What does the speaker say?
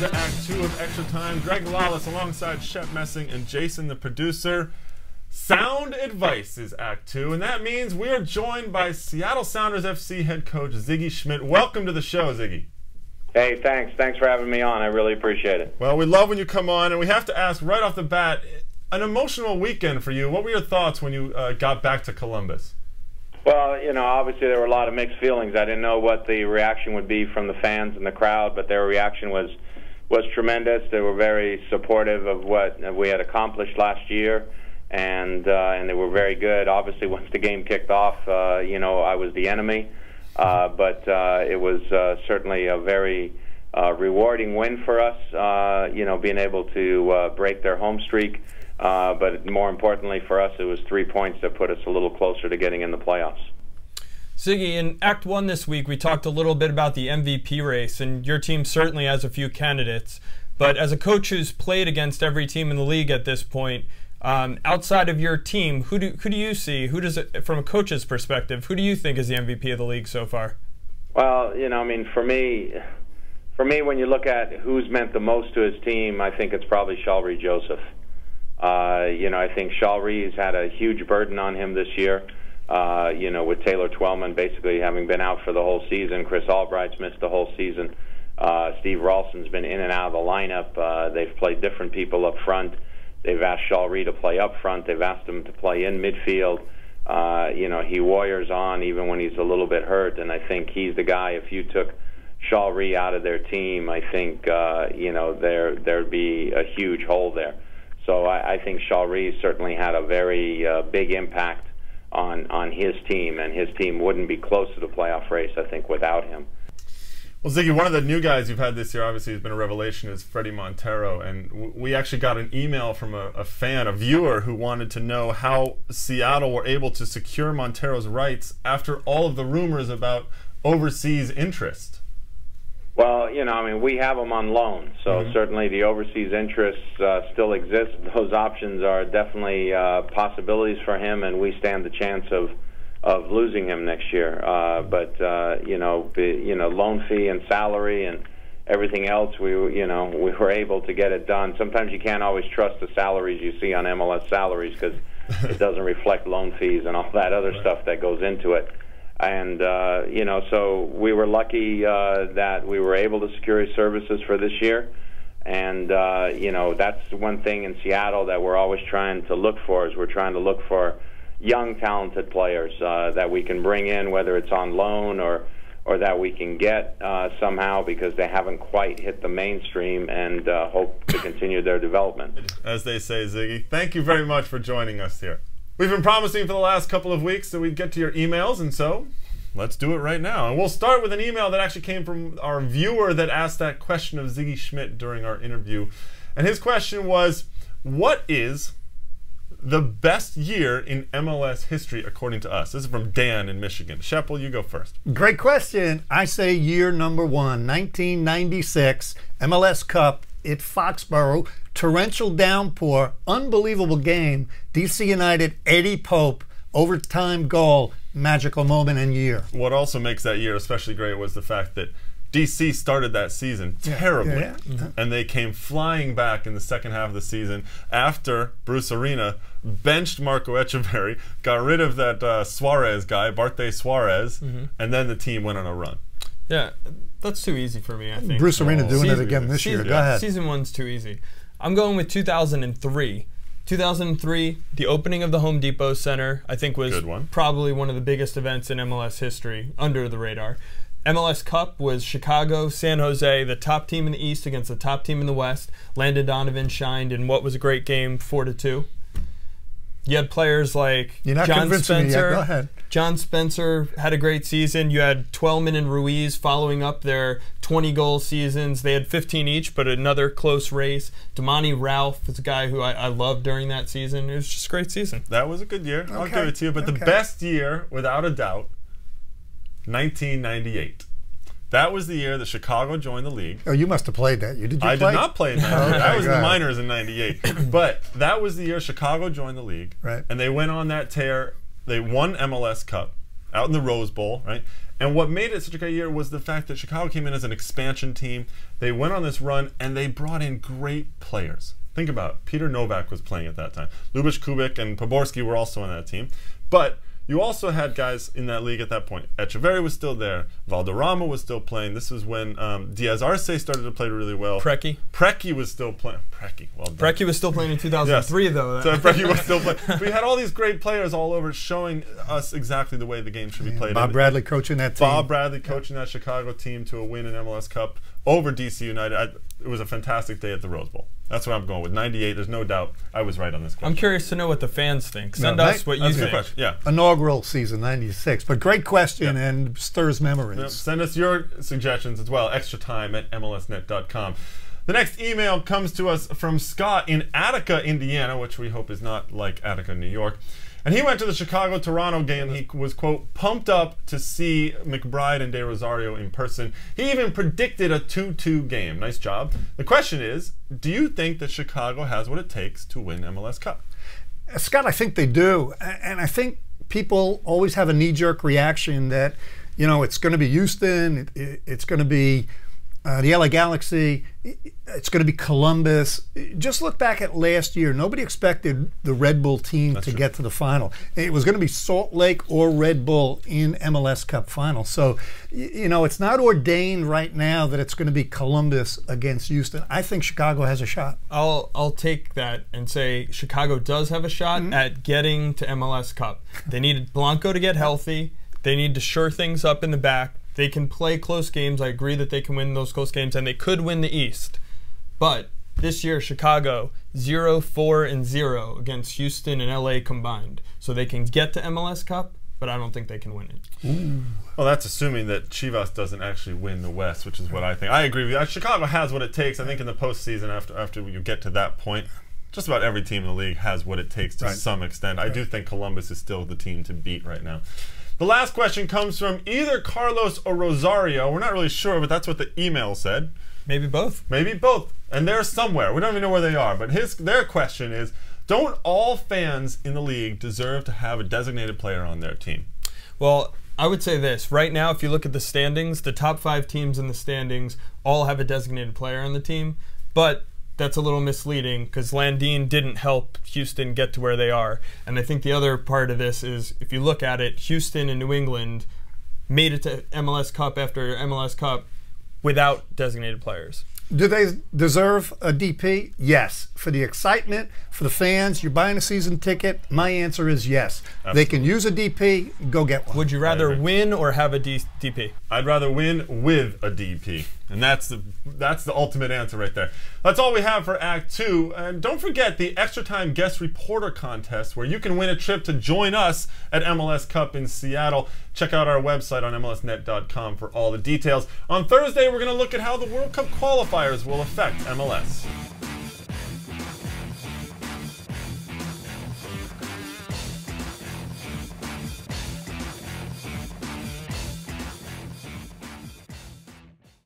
welcome to Act 2 of Extra Time. Greg Lawless alongside Shep Messing and Jason, the producer. Sound Advice is Act 2, and that means we are joined by Seattle Sounders FC head coach Sigi Schmid. Welcome to the show, Ziggy. Hey, thanks. Thanks for having me on. I really appreciate it. Well, we love when you come on, and we have to ask right off the bat, an emotional weekend for you. What were your thoughts when you got back to Columbus? Well, you know, obviously there were a lot of mixed feelings. I didn't know what the reaction would be from the fans and the crowd, but their reaction was tremendous. They were very supportive of what we had accomplished last year, and they were very good. Obviously, once the game kicked off, you know, I was the enemy, but it was certainly a very rewarding win for us, you know, being able to break their home streak. But more importantly for us, it was 3 points that put us a little closer to getting in the playoffs. Sigi, in Act 1 this week, we talked a little bit about the MVP race, and your team certainly has a few candidates. But as a coach who's played against every team in the league at this point, outside of your team, who do you see? Who does it, from a coach's perspective, who do you think is the MVP of the league so far? Well, you know, I mean, for me, when you look at who's meant the most to his team, I think it's probably Shalrie Joseph. You know, I think Shalrie's had a huge burden on him this year, you know, with Taylor Twellman basically having been out for the whole season. Chris Albright's missed the whole season. Steve Ralston's been in and out of the lineup. They've played different people up front. They've asked Shalrie to play up front. They've asked him to play in midfield. You know, he warriors on even when he's a little bit hurt, and I think he's the guy. If you took Shalrie out of their team, I think, you know, there'd be a huge hole there. So I think Shalrie certainly had a very big impact on his team, and his team wouldn't be close to the playoff race, I think, without him. Well, Ziggy, one of the new guys you've had this year, obviously, has been a revelation, is Freddy Montero. And we actually got an email from a fan, a viewer, who wanted to know how Seattle were able to secure Montero's rights after all of the rumors about overseas interest. Well, you know, I mean, we have them on loan, so certainly the overseas interests still exist. Those options are definitely possibilities for him, and we stand the chance of losing him next year. But you know, loan fee and salary and everything else, we were able to get it done. Sometimes you can't always trust the salaries you see on MLS salaries because it doesn't reflect loan fees and all that other stuff that goes into it. And, you know, so we were lucky that we were able to secure his services for this year. And, you know, that's one thing in Seattle that we're always trying to look for, is we're trying to look for young, talented players that we can bring in, whether it's on loan or that we can get somehow because they haven't quite hit the mainstream, and hope to continue their development. As they say, Ziggy, thank you very much for joining us here. We've been promising for the last couple of weeks that we'd get to your emails, and so let's do it right now. And we'll start with an email that actually came from our viewer that asked that question of Sigi Schmid during our interview. And his question was, what is the best year in MLS history according to us? This is from Dan in Michigan. Shep, will you go first? Great question. I say year number one, 1996, MLS Cup at Foxborough. Torrential downpour, unbelievable game. DC United, Eddie Pope, overtime goal, magical moment and year. What also makes that year especially great was the fact that DC started that season terribly, and they came flying back in the second half of the season after Bruce Arena benched Marco Echeverri, got rid of that Suarez guy, Barte Suarez, and then the team went on a run. Yeah, that's too easy for me, I think. Bruce Arena doing it again this year. Go ahead. Season one's too easy. I'm going with 2003. 2003, the opening of the Home Depot Center, I think was probably one of the biggest events in MLS history, under the radar. MLS Cup was Chicago, San Jose, the top team in the East against the top team in the West. Landon Donovan shined in what was a great game, 4-2. You had players like John Spencer. Go ahead. John Spencer had a great season. You had Twellman and Ruiz following up their 20-goal seasons. They had 15 each, but another close race. Damani Ralph is a guy who I loved during that season. It was just a great season. That was a good year. I'll give it to you. But the best year, without a doubt, 1998. That was the year that Chicago joined the league. Oh, you must have played that year. Did you play? I did not play in that year. I was in the minors in 98. But that was the year Chicago joined the league. Right. And they went on that tear. They won MLS Cup out in the Rose Bowl, right? And what made it such a great year was the fact that Chicago came in as an expansion team. They went on this run, and they brought in great players. Think about it. Peter Novak was playing at that time. Lubomir Kubik and Poborski were also on that team. But you also had guys in that league at that point. Echeverri was still there. Valderrama was still playing. This was when Diaz Arce started to play really well. Preki was still playing. Preki, well done. Preki was still playing in 2003, yes. Though. So Preki was still playing. We had all these great players all over showing us exactly the way the game should be played. Bob Bradley coaching that team. Bob Bradley coaching that Chicago team to a win in MLS Cup over DC United. It was a fantastic day at the Rose Bowl. That's what I'm going with. 98, there's no doubt I was right on this question. I'm curious to know what the fans think. Send us what you think. Yeah. Inaugural season, 96. But great question and stirs memories. Yep. Send us your suggestions as well. ExtraTime@MLSnet.com. The next email comes to us from Scott in Attica, Indiana, which we hope is not like Attica, New York. And he went to the Chicago-Toronto game. He was, quote, pumped up to see McBride and De Rosario in person. He even predicted a 2-2 game. Nice job. The question is, do you think that Chicago has what it takes to win MLS Cup? Scott, I think they do. And I think people always have a knee-jerk reaction that, you know, it's going to be Houston, it's going to be the LA Galaxy, it's going to be Columbus. Just look back at last year. Nobody expected the Red Bull team to get to the final. It was going to be Salt Lake or Red Bull in MLS Cup final. So, you know, it's not ordained right now that it's going to be Columbus against Houston. I think Chicago has a shot. I'll take that and say Chicago does have a shot at getting to MLS Cup. They need Blanco to get healthy. They need to shore things up in the back. They can play close games. I agree that they can win those close games, and they could win the East. But this year, Chicago, 0-4-0 against Houston and LA combined. So they can get to MLS Cup, but I don't think they can win it. Ooh. Well, that's assuming that Chivas doesn't actually win the West, which is what I think. I agree with you. Chicago has what it takes. I think in the postseason, after you get to that point, just about every team in the league has what it takes to some extent. I do think Columbus is still the team to beat right now. The last question comes from either Carlos or Rosario. We're not really sure, but that's what the email said. Maybe both. Maybe both. And they're somewhere. We don't even know where they are. But their question is, don't all fans in the league deserve to have a designated player on their team? Well, I would say this. Right now, if you look at the standings, the top 5 teams in the standings all have a designated player on the team. But that's a little misleading because Landin didn't help Houston get to where they are. And I think the other part of this is, if you look at it, Houston and New England made it to MLS Cup after MLS Cup without designated players. Do they deserve a DP? Yes. For the excitement, for the fans, you're buying a season ticket, my answer is yes. Absolutely. They can use a DP, go get one. Would you rather win or have a DP? I'd rather win with a DP. And that's the ultimate answer right there. That's all we have for Act 2. And don't forget the Extra Time Guest Reporter Contest, where you can win a trip to join us at MLS Cup in Seattle. Check out our website on MLSnet.com for all the details. On Thursday, we're going to look at how the World Cup qualifiers will affect MLS.